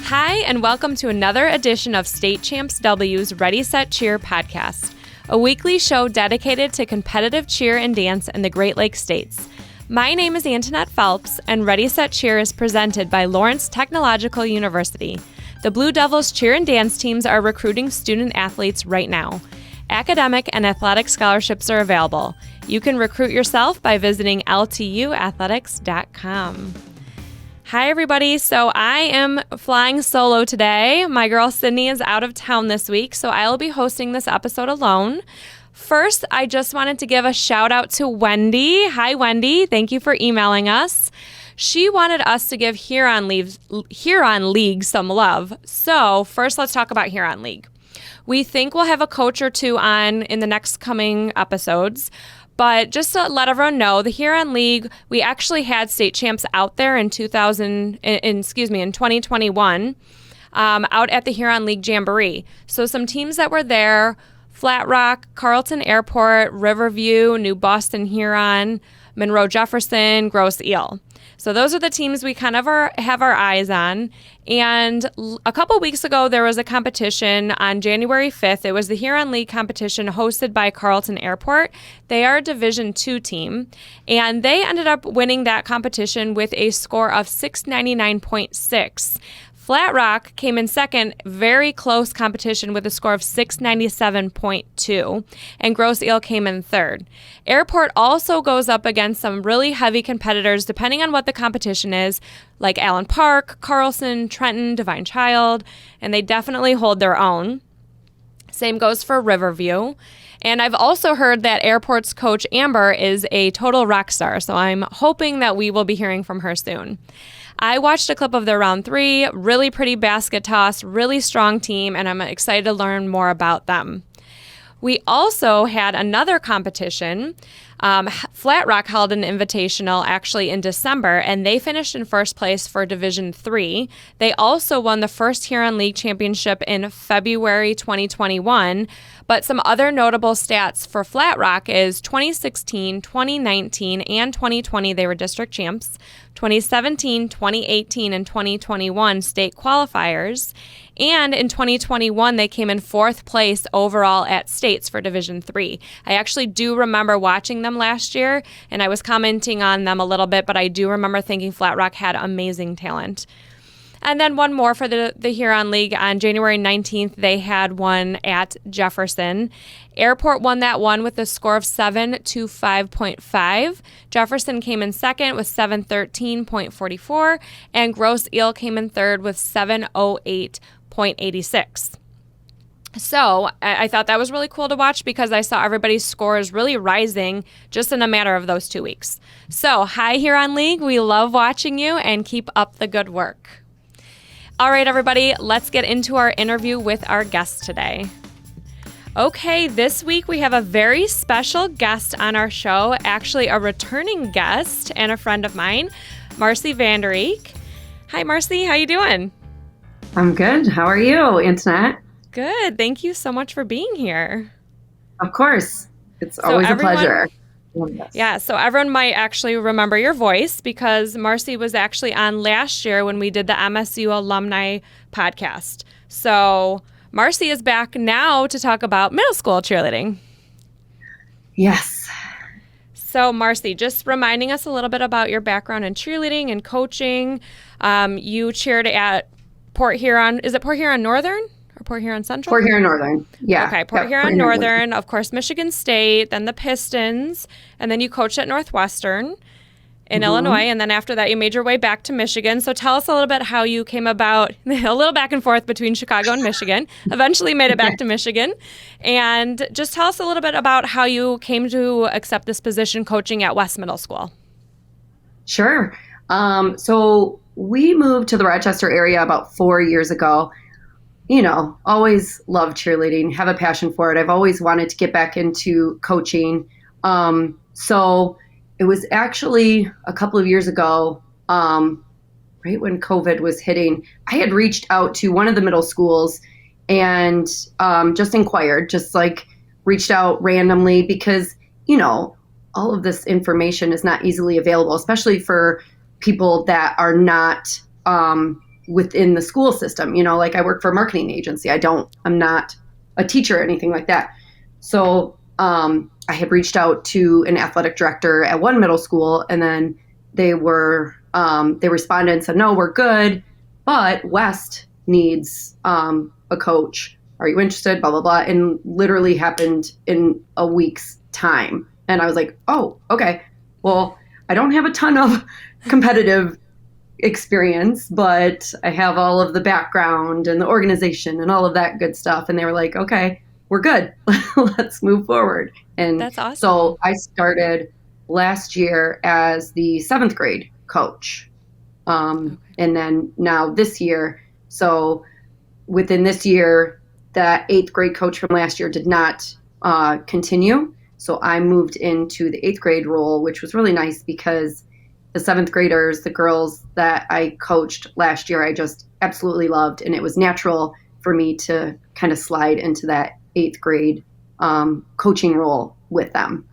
Hi, and welcome to another edition of State Champs W's Ready, Set, Cheer podcast, a weekly show dedicated to competitive cheer and dance in the Great Lakes states. My name is Antonette Phelps, and Ready, Set, Cheer is presented by Lawrence Technological University. The Blue Devils cheer and dance teams are recruiting student athletes right now. Academic and athletic scholarships are available. You can recruit yourself by visiting ltuathletics.com. Hi, everybody. So I am flying solo today. My girl Sydney is out of town this week, so I'll be hosting this episode alone. First, I just wanted to give a shout out to Wendy. Hi, Wendy. Thank you for emailing us. She wanted us to give Huron League some love. So first, let's talk about Huron League. We think we'll have a coach or two on in the next coming episodes. But just to let everyone know, the Huron League, we actually had state champs out there in 2021, out at the Huron League Jamboree. So some teams that were there: Flat Rock, Carlton Airport, Riverview, New Boston Huron, Monroe Jefferson, Grosse Ile. So those are the teams we kind of have our eyes on. And a couple weeks ago, there was a competition on January 5th. It was the Huron League competition hosted by Carlton Airport. They are a Division II team, and they ended up winning that competition with a score of 699.6. Flat Rock came in second, very close competition with a score of 697.2, and Grosse Ile came in third. Airport also goes up against some really heavy competitors depending on what the competition is, like Allen Park, Carlson, Trenton, Divine Child, and they definitely hold their own. Same goes for Riverview. And I've also heard that Airport's coach Amber is a total rock star, so I'm hoping that we will be hearing from her soon. I watched a clip of their round 3, really pretty basket toss, really strong team, and I'm excited to learn more about them. We also had another competition. Flat Rock held an invitational actually in December, and they finished in first place for Division III. They also won the first Huron League Championship in February 2021. But some other notable stats for Flat Rock is 2016, 2019, and 2020, they were district champs. 2017, 2018, and 2021 state qualifiers. And in 2021, they came in fourth place overall at states for Division III. I actually do remember watching them last year, and I was commenting on them a little bit, but I do remember thinking Flat Rock had amazing talent. And then one more for the Huron League. On January 19th, they had one at Jefferson. Airport won that one with a score of 725.5. Jefferson came in second with 713.44, and Grosse Ile came in third with 708.86. So I thought that was really cool to watch because I saw everybody's scores really rising just in a matter of those 2 weeks. So hi, Huron League. We love watching you, and keep up the good work. All right, everybody, let's get into our interview with our guest today. Okay, this week we have a very special guest on our show, actually a returning guest and a friend of mine, Marcy Vander Eek. Hi, Marcy. How you doing? I'm good. How are you, Antonette? Good. Thank you so much for being here. Of course. It's always a pleasure. Yeah, so everyone might actually remember your voice because Marcy was actually on last year when we did the MSU alumni podcast. So Marcy is back now to talk about middle school cheerleading. Yes. So Marcy, just reminding us a little bit about your background in cheerleading and coaching. You cheered at Port Huron. Is it Port Huron Northern? Or Port Huron Central? Port Huron Northern, yeah. Okay, Port Huron Northern, of course, Michigan State, then the Pistons, and then you coached at Northwestern in Illinois, and then after that you made your way back to Michigan. So tell us a little bit how you came about, a little back and forth between Chicago and Michigan, eventually made it back to Michigan, and just tell us a little bit about how you came to accept this position coaching at West Middle School. Sure. So we moved to the Rochester area about 4 years ago. You know, always loved cheerleading, have a passion for it. I've always wanted to get back into coaching. So it was actually a couple of years ago, right when COVID was hitting, I had reached out to one of the middle schools and just inquired, just like reached out randomly because, you know, all of this information is not easily available, especially for people that are not within the school system. Like I work for a marketing agency. I'm not a teacher or anything like that. So I had reached out to an athletic director at one middle school, and then they responded and said, no, we're good, but West needs a coach. Are you interested? Blah, blah, blah. And literally happened in a week's time. And I was like, oh, okay. Well, I don't have a ton of competitive experience, but I have all of the background and the organization and all of that good stuff. And they were like, okay, we're good. Let's move forward. And that's awesome. So I started last year as the 7th grade coach. And then now this year, so within this year, that 8th grade coach from last year did not continue. So I moved into the 8th grade role, which was really nice because the 7th graders, the girls that I coached last year, I just absolutely loved. And it was natural for me to kind of slide into that 8th grade coaching role with them.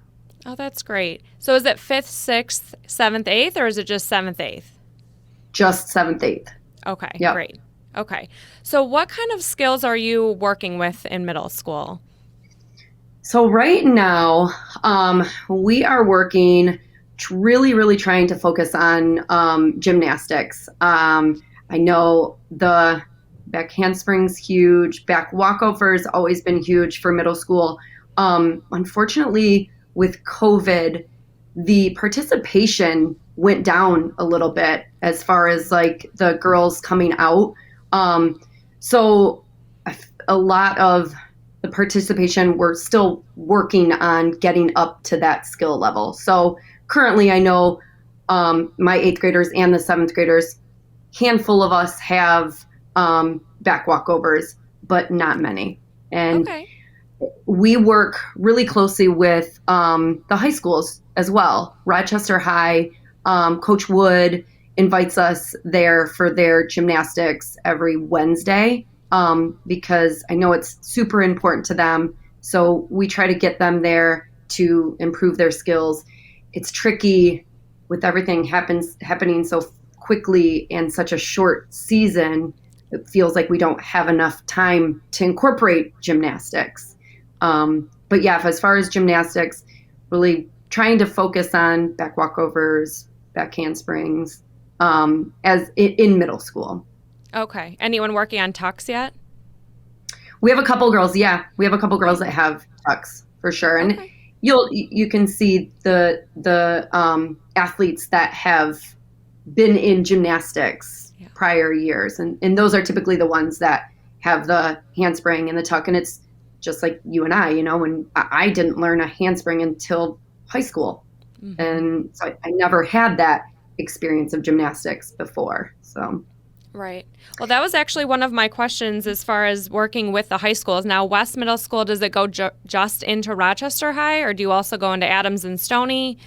Oh, that's great. So is it 5th, 6th, 7th, 8th, or is it just 7th, 8th? Just 7th, 8th. Okay, yep. Great. Okay. So what kind of skills are you working with in middle school? So right now, we are working really, really trying to focus on gymnastics. I know the back handspring's huge. Back walkover's always been huge for middle school. Unfortunately, with COVID, the participation went down a little bit as far as like the girls coming out. So a lot of the participation, we're still working on getting up to that skill level. So currently I know my 8th graders and the 7th graders, handful of us have back walkovers, but not many. And we work really closely with the high schools as well. Rochester High, Coach Wood invites us there for their gymnastics every Wednesday because I know it's super important to them. So we try to get them there to improve their skills. It's tricky with everything happening so quickly in such a short season. It feels like we don't have enough time to incorporate gymnastics. But yeah, as far as gymnastics, really trying to focus on back walkovers, back handsprings, as in middle school. Okay. Anyone working on tucks yet? We have a couple girls. Yeah, we have a couple girls that have tucks for sure. And you can see the athletes that have been in gymnastics prior years. And those are typically the ones that have the handspring and the tuck. And it's just like you and I, when I didn't learn a handspring until high school. Mm-hmm. And so I never had that experience of gymnastics before. So. Right. Well, that was actually one of my questions as far as working with the high schools. Now, West Middle School, does it go just into Rochester High, or do you also go into Adams and Stony?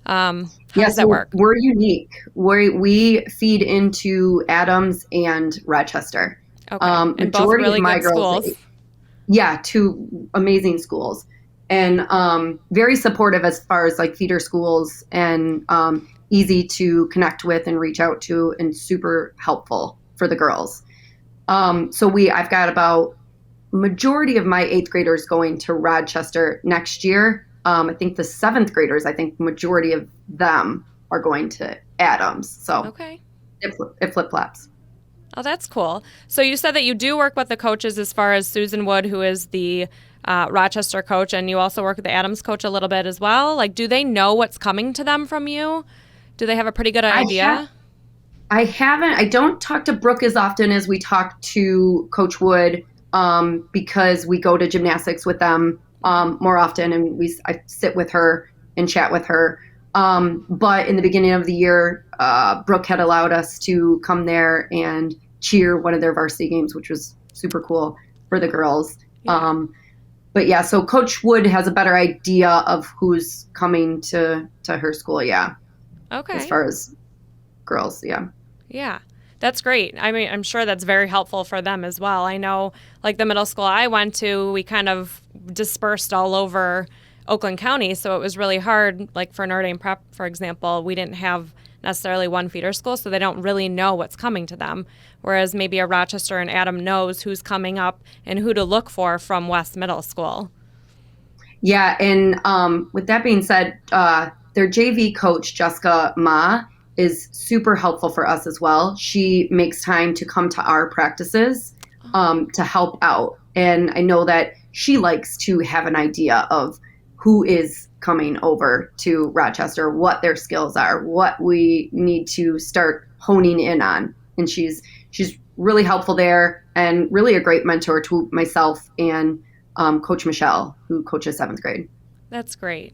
How does that work? We're unique. We feed into Adams and Rochester. Okay. And both really good schools. Yeah, 2 amazing schools. And very supportive as far as like feeder schools and easy to connect with and reach out to and super helpful for the girls. So I've got about majority of my 8th graders going to Rochester next year. I think the 7th graders, majority of them are going to Adams. So it flip-flops. Oh, that's cool. So you said that you do work with the coaches as far as Susan Wood, who is the Rochester coach, and you also work with the Adams coach a little bit as well. Like, do they know what's coming to them from you? Do they have a pretty good idea? I haven't. I don't talk to Brooke as often as we talk to Coach Wood because we go to gymnastics with them more often, and I sit with her and chat with her. But in the beginning of the year, Brooke had allowed us to come there and cheer one of their varsity games, which was super cool for the girls. Yeah. But yeah, so Coach Wood has a better idea of who's coming to her school. Yeah. Okay. As far as girls. Yeah. Yeah. That's great. I mean, I'm sure that's very helpful for them as well. I know, like the middle school I went to, we kind of dispersed all over Oakland County, so it was really hard. Like for Notre Dame Prep, for example, we didn't have necessarily one feeder school, so they don't really know what's coming to them. Whereas maybe a Rochester and Adam knows who's coming up and who to look for from West Middle School. Yeah, and with that being said, their JV coach, Jessica Ma, is super helpful for us as well. She makes time to come to our practices to help out. And I know that she likes to have an idea of who is coming over to Rochester, what their skills are, what we need to start honing in on. And she's really helpful there and really a great mentor to myself and Coach Michelle, who coaches 7th grade. That's great.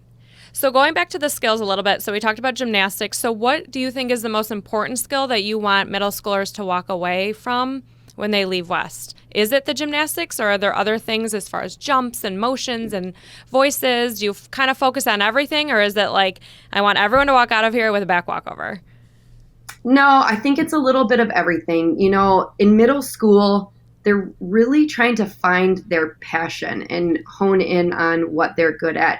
So going back to the skills a little bit, so we talked about gymnastics. So what do you think is the most important skill that you want middle schoolers to walk away from when they leave West? Is it the gymnastics, or are there other things as far as jumps and motions and voices? Do you kind of focus on everything, or is it like, I want everyone to walk out of here with a back walkover? No, I think it's a little bit of everything. You know, in middle school, they're really trying to find their passion and hone in on what they're good at.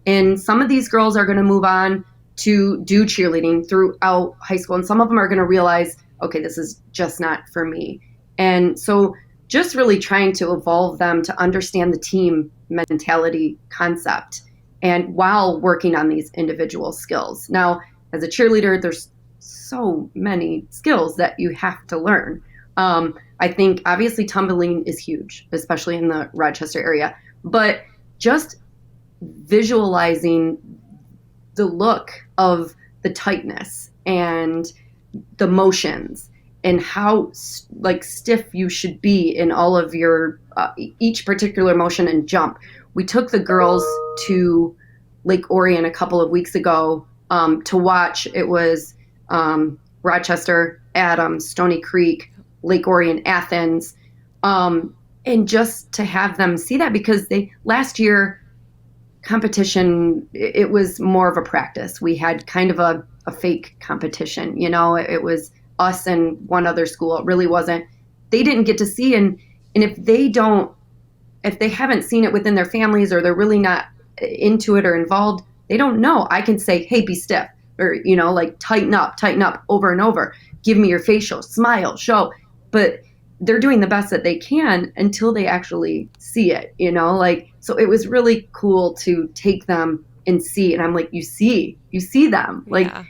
And some of these girls are going to move on to do cheerleading throughout high school. And some of them are going to realize, okay, this is just not for me. And so just really trying to evolve them to understand the team mentality concept, and while working on these individual skills. Now, as a cheerleader, there's so many skills that you have to learn. I think obviously tumbling is huge, especially in the Rochester area, but just visualizing the look of the tightness and the motions and how like stiff you should be in all of your each particular motion and jump. We took the girls to Lake Orion a couple of weeks ago to watch. It was Rochester, Adams, Stony Creek, Lake Orion, Athens, and just to have them see that, because last year competition, it was more of a practice. We had kind of a fake competition, you know, it was us and one other school. It really wasn't. They didn't get to see, and if they haven't seen it within their families, or they're really not into it or involved, they don't know. I can say, hey, be stiff, or, you know, like tighten up over and over. Give me your facial, smile, show. But they're doing the best that they can until they actually see it, you know, like, so it was really cool to take them and see. And I'm like, you see them, like, yeah.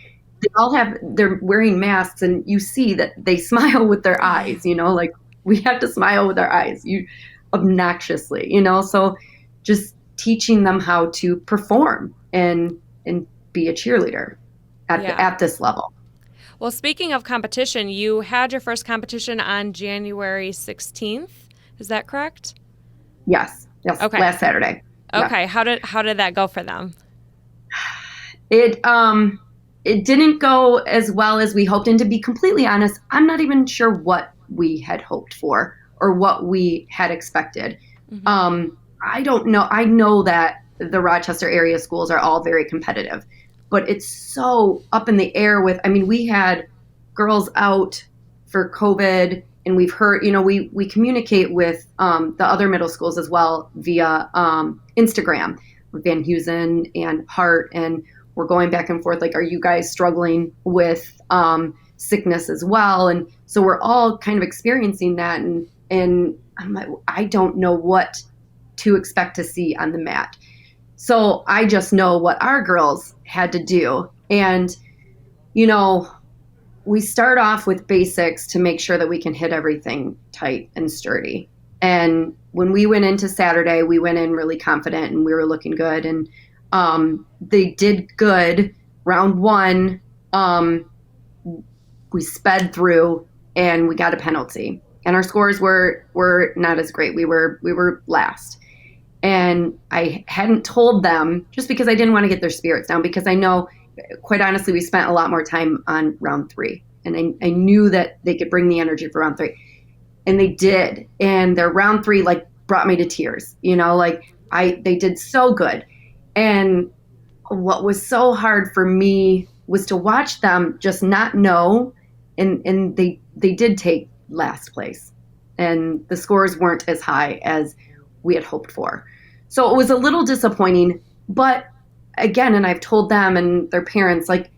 They're wearing masks, and you see that they smile with their eyes, you know, like we have to smile with our eyes, obnoxiously, you know, so just teaching them how to perform and be a cheerleader at this level. Well, speaking of competition, you had your first competition on January 16th. Is that correct? Yes. Okay. Last Saturday. Okay. Yeah. How did that go for them? It didn't go as well as we hoped. And to be completely honest, I'm not even sure what we had hoped for or what we had expected. Mm-hmm. I don't know. I know that the Rochester area schools are all very competitive, but it's so up in the air we had girls out for COVID, and we've heard, you know, we communicate with the other middle schools as well via Instagram, Van Heusen and Hart, and we're going back and forth, like, are you guys struggling with sickness as well? And so we're all kind of experiencing that, and I'm like, I don't know what to expect to see on the mat. So I just know what our girls had to do. And, you know, we start off with basics to make sure that we can hit everything tight and sturdy. And when we went into Saturday, we went in really confident and we were looking good. And they did good. Round one, we sped through and we got a penalty. And our scores were not as great. We were last. And I hadn't told them, just because I didn't want to get their spirits down, because I know, quite honestly, we spent a lot more time on round three. And I knew that they could bring the energy for round three. And they did. And their round three, like, brought me to tears. You know, like, they did so good. And what was so hard for me was to watch them just not know. And they did take last place. And the scores weren't as high as we had hoped for. So it was a little disappointing, but again, and I've told them and their parents, like,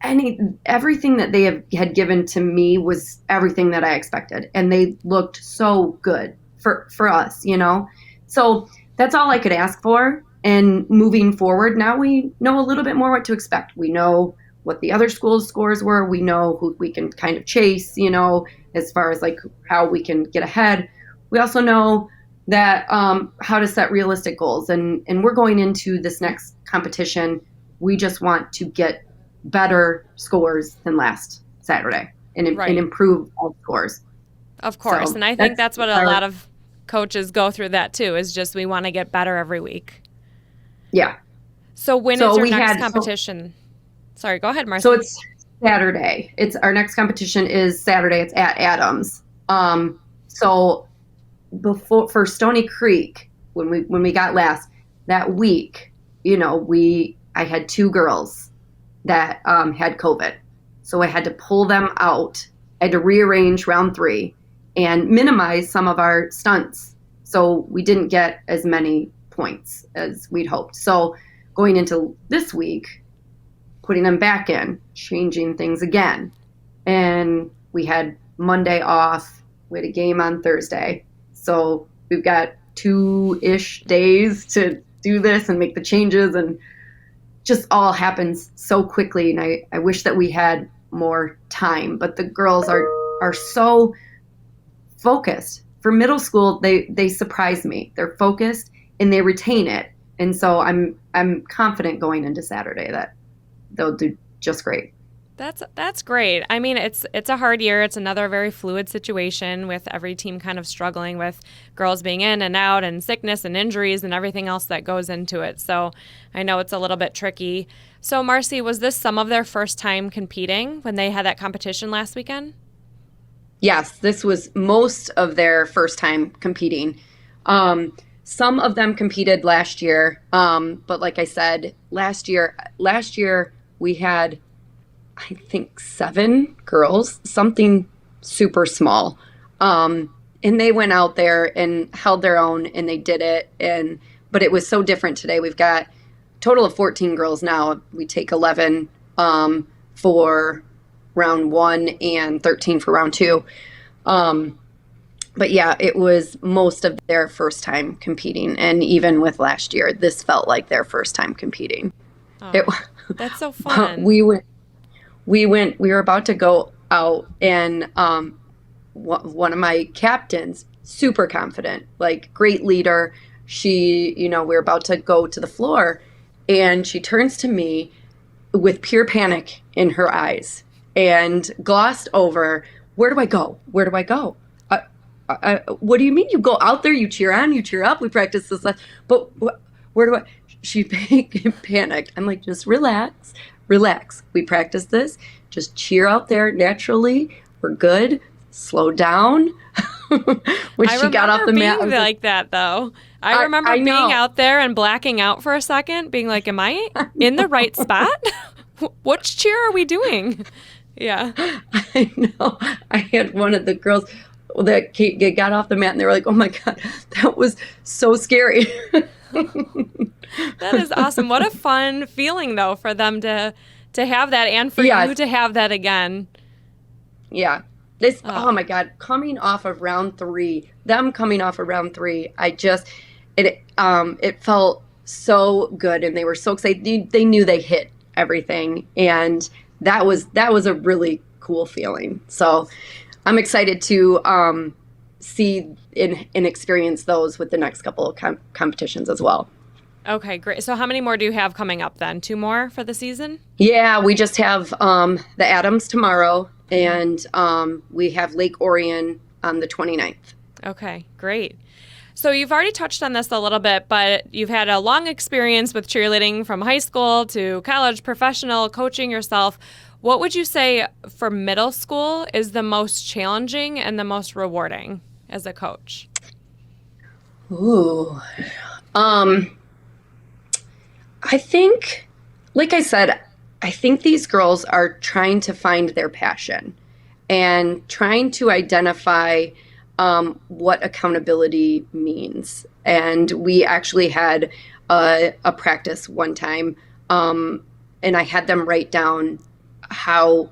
everything that they had given to me was everything that I expected, and they looked so good for us, you know. So that's all I could ask for. And moving forward, now we know a little bit more what to expect. We know what the other schools' scores were. We know who we can kind of chase, you know, as far as like how we can get ahead. We also know that how to set realistic goals. And we're going into this next competition. We just want to get better scores than last Saturday and improve all scores. Of course. So and I think that's what a lot of coaches go through that too, is just we want to get better every week. Yeah. So when is your next competition? Sorry, go ahead, Marcy. So it's Saturday. Our next competition is Saturday. It's at Adams. So for Stony Creek, when we got last that week, you know, I had 2 girls that had COVID, so I had to pull them out. I had to rearrange round 3 and minimize some of our stunts, so we didn't get as many points as we'd hoped. So going into this week, putting them back in, changing things again. And we had Monday off. We had a game on Thursday. So we've got 2-ish days to do this and make the changes, and just all happens so quickly. And I wish that we had more time, but the girls are so focused. For middle school, they surprise me. They're focused and they retain it. And so I'm confident going into Saturday that they'll do just great. That's great. I mean, it's a hard year. It's another very fluid situation with every team kind of struggling with girls being in and out and sickness and injuries and everything else that goes into it. So I know it's a little bit tricky. So Marcy, was this some of their first time competing when they had that competition last weekend? Yes, this was most of their first time competing. Some of them competed last year, but like I said, last year we had, I think, 7 girls, something super small. And they went out there and held their own and they did it. But it was so different today. We've got a total of 14 girls now. We take 11 for round 1 and 13 for round 2. But yeah, it was most of their first time competing. And even with last year, this felt like their first time competing. Oh, that's so fun. We were about to go out, and one of my captains, super confident, like great leader. She, you know, we're about to go to the floor, and she turns to me with pure panic in her eyes and glossed over, "Where do I go? Where do I go? What do you mean? You go out there, you cheer on, you cheer up. We practice this, but where do I?" She panicked. I'm like, just relax. We practice this. Just cheer out there naturally. We're good. Slow down. When she got off the mat, I remember being like that, though. I remember being out there and blacking out for a second, being like, "Am I in the right spot? Which cheer are we doing?" Yeah, I know. I had one of the girls that got off the mat, and they were like, "Oh my God, that was so scary." That is awesome. What a fun feeling, though, for them to have that, and for you to have that again. Yeah. Oh my God, coming off of round 3, it felt so good, and they were so excited. They knew they hit everything, and that was a really cool feeling. So I'm excited to see and experience those with the next couple of competitions as well. Okay, great. So how many more do you have coming up then? 2 more for the season? Yeah, we just have the Adams tomorrow, and we have Lake Orion on the 29th. Okay, great. So you've already touched on this a little bit, but you've had a long experience with cheerleading from high school to college, professional, coaching yourself. What would you say for middle school is the most challenging and the most rewarding as a coach? Ooh. I think, like I said, I think these girls are trying to find their passion and trying to identify what accountability means. And we actually had a practice one time, and I had them write down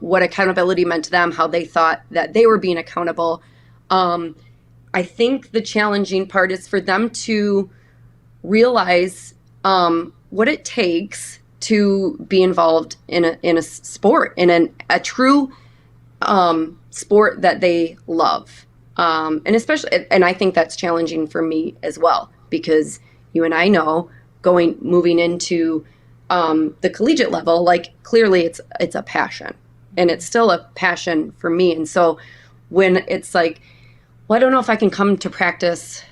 what accountability meant to them, how they thought that they were being accountable. I think the challenging part is for them to realize what it takes to be involved in a sport, in a true sport that they love. And especially, and I think that's challenging for me as well, because you and I know moving into the collegiate level, like clearly it's a passion, and it's still a passion for me. And so when it's like, well, I don't know if I can come to practice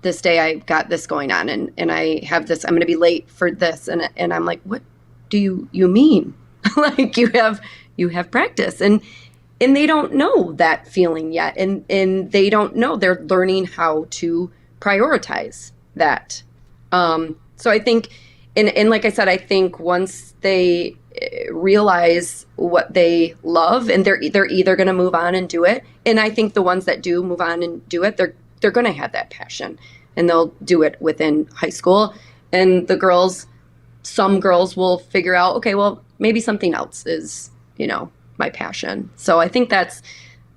this day, I got this going on, and I have this, I'm going to be late for this. And I'm like, what do you mean? Like you have practice, and they don't know that feeling yet. And they don't know, they're learning how to prioritize that. So I think, and like I said, I think once they realize what they love, and they're either going to move on and do it. And I think the ones that do move on and do it, they're going to have that passion, and they'll do it within high school. And some girls will figure out, okay, well, maybe something else is, my passion. So I think that's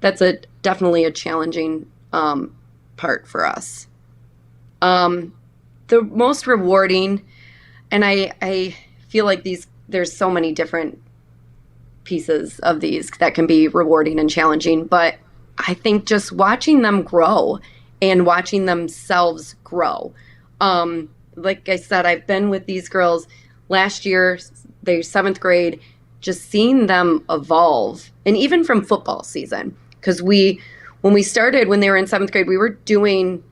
definitely a challenging part for us. The most rewarding, and I feel like there's so many different pieces of these that can be rewarding and challenging, but I think just watching them grow and watching themselves grow. Like I said, I've been with these girls last year, they're 7th grade, just seeing them evolve. And even from football season, because when we started, when they were in 7th grade, we were doing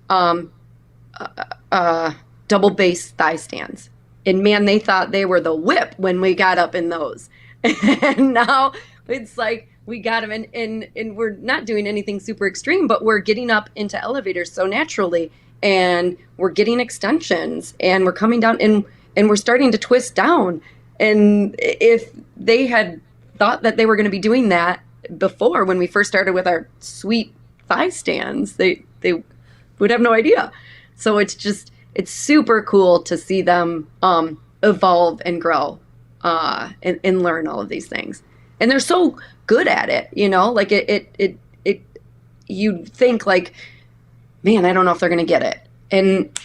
double base thigh stands. And man, they thought they were the whip when we got up in those. And now it's like we got them, and we're not doing anything super extreme, but we're getting up into elevators so naturally, and we're getting extensions, and we're coming down, and we're starting to twist down. And if they had thought that they were going to be doing that before, when we first started with our sweet thigh stands, they would have no idea. So it's super cool to see them evolve and grow and learn all of these things. And they're so good at it, like it you think like, man, I don't know if they're going to get it. And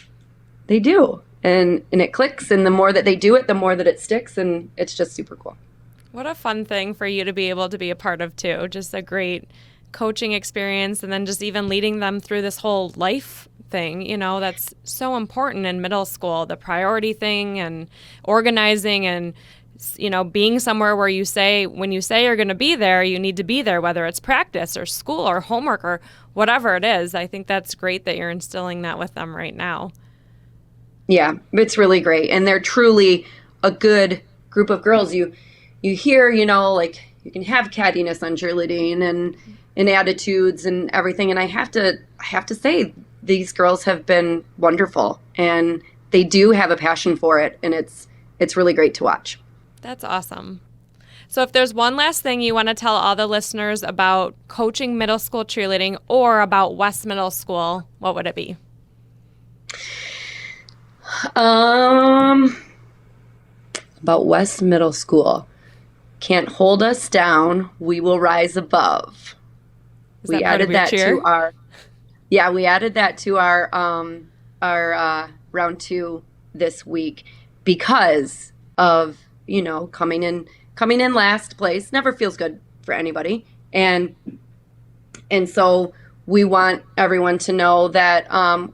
they do. And it clicks. And the more that they do it, the more that it sticks. And it's just super cool. What a fun thing for you to be able to be a part of too. Just a great coaching experience. And then just even leading them through this whole life thing, that's so important in middle school, the priority thing and organizing and, being somewhere where when you say you're going to be there, you need to be there, whether it's practice or school or homework or whatever it is. I think that's great that you're instilling that with them right now. Yeah, it's really great. And they're truly a good group of girls. You hear, like you can have cattiness on cheerleading and attitudes and everything. And I have to say, these girls have been wonderful, and they do have a passion for it. And it's really great to watch. That's awesome. So if there's one last thing you want to tell all the listeners about coaching middle school cheerleading or about West Middle School, what would it be? About West Middle School. Can't hold us down. We will rise above. We added that to our round 2 this week because of, coming in last place never feels good for anybody. And so we want everyone to know that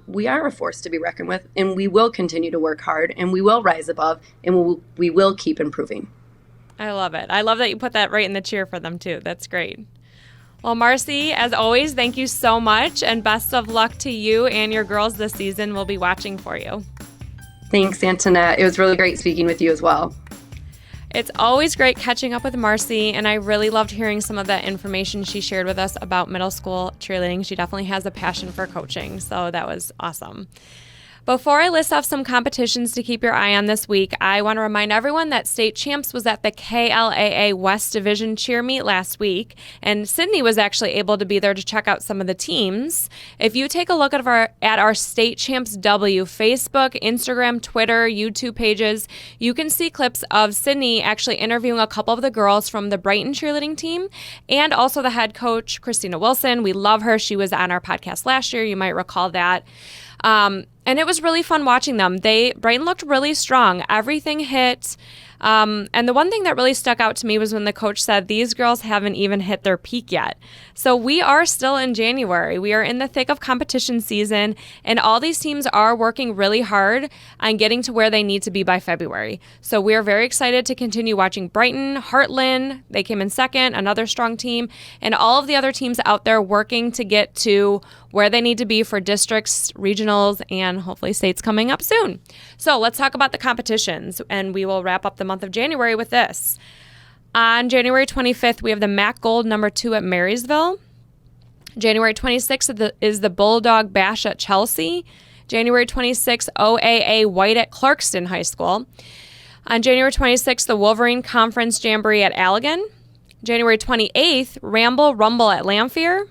we are a force to be reckoned with, and we will continue to work hard, and we will rise above, and we will keep improving. I love it. I love that you put that right in the cheer for them too. That's great. Well, Marcy, as always, thank you so much, and best of luck to you and your girls this season. We'll be watching for you. Thanks, Antonette. It was really great speaking with you as well. It's always great catching up with Marcy, and I really loved hearing some of that information she shared with us about middle school cheerleading. She definitely has a passion for coaching, so that was awesome. Before I list off some competitions to keep your eye on this week, I want to remind everyone that State Champs was at the KLAA West Division cheer meet last week, and Sydney was actually able to be there to check out some of the teams. If you take a look at our State Champs W Facebook, Instagram, Twitter, YouTube pages, you can see clips of Sydney actually interviewing a couple of the girls from the Brighton cheerleading team and also the head coach, Christina Wilson. We love her. She was on our podcast last year. You might recall that. And it was really fun watching them. Brighton looked really strong. Everything hit. And the one thing that really stuck out to me was when the coach said, these girls haven't even hit their peak yet. So we are still in January. We are in the thick of competition season, and all these teams are working really hard on getting to where they need to be by February. So we are very excited to continue watching Brighton, Heartland. They came in second, another strong team, and all of the other teams out there working to get to where they need to be for districts, regionals, and hopefully states coming up soon. So let's talk about the competitions, and we will wrap up the month of January with this. On January 25th, we have the MAC Gold number 2 at Marysville. January 26th is the Bulldog Bash at Chelsea. January 26th, OAA White at Clarkston High School. On January 26th, the Wolverine Conference Jamboree at Allegan. January 28th, Ramble Rumble at Lamphere.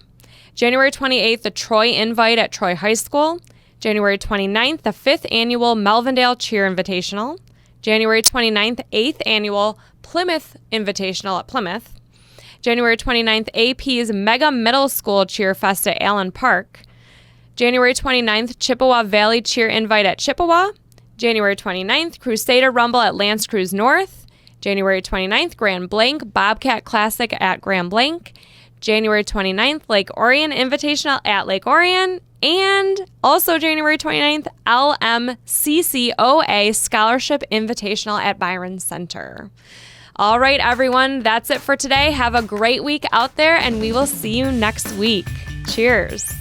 January 28th, the Troy Invite at Troy High School. January 29th, the 5th Annual Melvindale Cheer Invitational. January 29th, 8th Annual Plymouth Invitational at Plymouth. January 29th, AP's Mega Middle School Cheer Fest at Allen Park. January 29th, Chippewa Valley Cheer Invite at Chippewa. January 29th, Crusader Rumble at L'Anse Creuse North. January 29th, Grand Blanc Bobcat Classic at Grand Blanc. January 29th, Lake Orion Invitational at Lake Orion. And also January 29th, LMCCOA Scholarship Invitational at Byron Center. All right, everyone, that's it for today. Have a great week out there, and we will see you next week. Cheers.